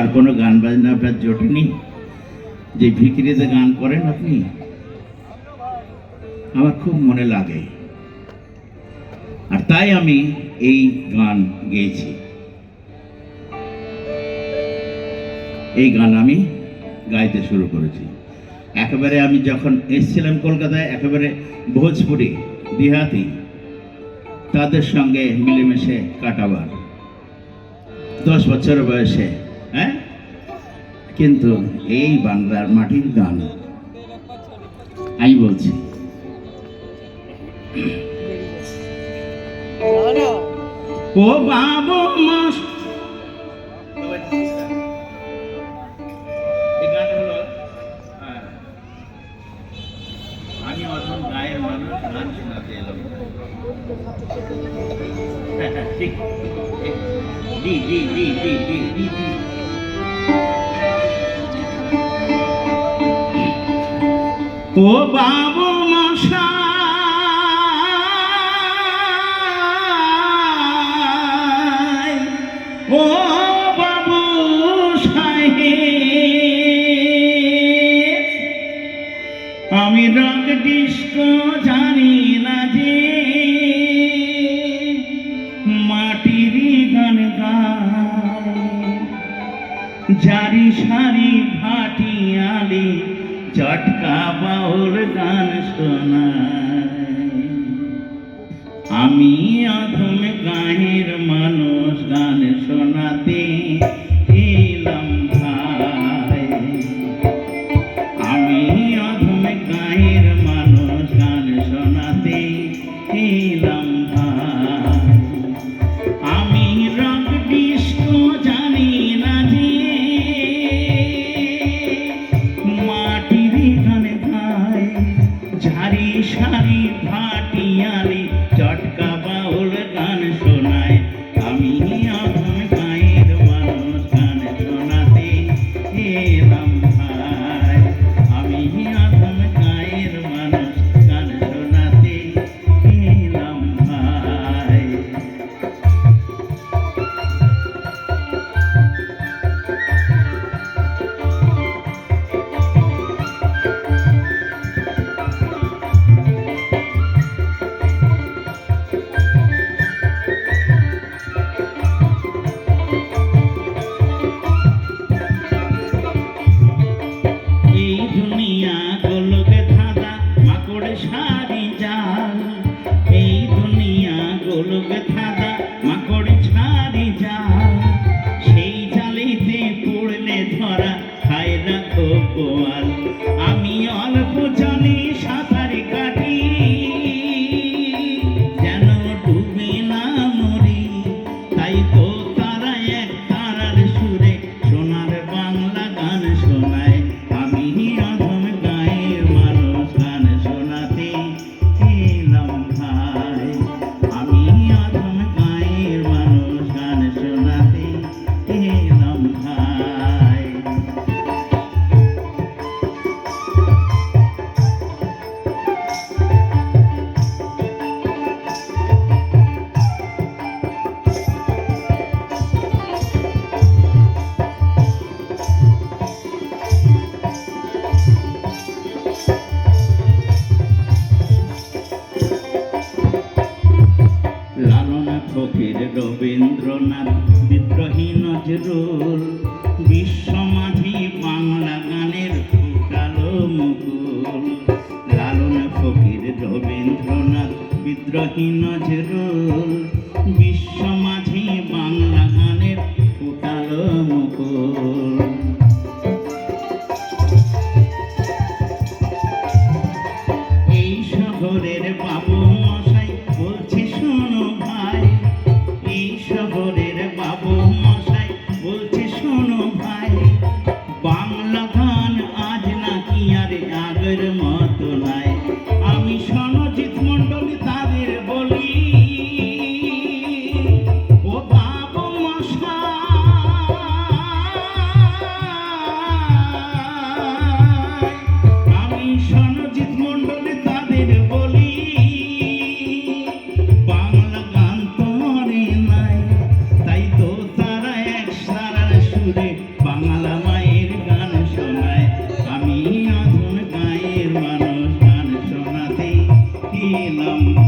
আর কোনো গান বাজনা আপনার জোটেনি যে ভিকিরিতে গান করেন আপনি? আমার খুব মনে লাগে, আর তাই আমি এই গান গেয়েছি। এই গান আমি গাইতে শুরু করেছি একেবারে আমি যখন এসেছিলাম কলকাতায়, একেবারে ভোজপুরি দেহাতি তাদের সঙ্গে মিলেমিশে কাটাবার 10 বছর বয়সে। হ্যাঁ, কিন্তু এই বাংলার মাটির গান আমি বলছি, ও বাবু মাস আমি অধম গায়ের মানুষ গান শোনাতে এলাম। ঠিক, দি দি দি দি দি দি দি। ও বাবু মশাই, ও বাবু সাহেব, আমি রক ডিস্কো জানি না যে মাটির গান গায়, জারি সারি ভাটিয়ালি চটকা বাউল গান শোনায়। আমি অধম গায়ের মানুষ গান শোনাতে এলাম ভাই। আমি অধম গায়ের মানুষ গান শোনাতে এলাম ভাই। আমি রক ডিস্কো জানি না যে মাটির গান গায়, ঝাড়ি সারি ভাটিয়ালি চটকা বাউল গান শোনায়। আমি অধম গায়ের মানুষ গান শোনাতে এলাম ভাই। আমি অধম গায়ের মানুষ গান শোনাতে এলাম ভাই। এই দুনিয়া গোলক ধাঁধা মাকড় সারি জাল, এই দুনিয়া গোলক ধাঁধা মাকড় ছাড়ি জাল, সেই জালেতে পড়লে ধরা খায় রাখো গোয়াল। আমি অল্প জানি সাঁতার কাটি, যেন ডুবে না মরি, তাই তো তারা এক তারার সুরে সোনার বাংলা গান শোনায়। আমি অধম গায়ের মানুষ গান শোনাতে এলাম ভাই। আমি অধম গায়ের মানুষ গান শোনাতে এলাম ভাই। লালন ফকির, রবীন্দ্রনাথ, বিদ্রোহী নজরুল, বিশ্ব মাঝি বাংলা গানের ফুটালো মুকুল। লালন ফকির, রবীন্দ্রনাথ, বিদ্রোহী নজরুল, বিশ্ব মাঝি বাংলা গানের ফুটালো মুকুল। এই শহরের বাবু মশাই বলছি শোনো ভাই, এই শহরের বাবু মশাই বলছি শোনো ভাই, বাংলা গান আজ নাকি আর আগের মতো নাই। আমি সনজিৎ মণ্ডলী তাদের বলি, ও বাবু মশাই, আমি সনজিৎ মণ্ডলী তাদের বলি, বাংলা গান তো মরে নাই, তাই তো তারা এক সারার সুরে বাংলা মায়ের গান শোনায়, আমি আধুন গায়ের মানুষ, গান শোনাতে এলাম।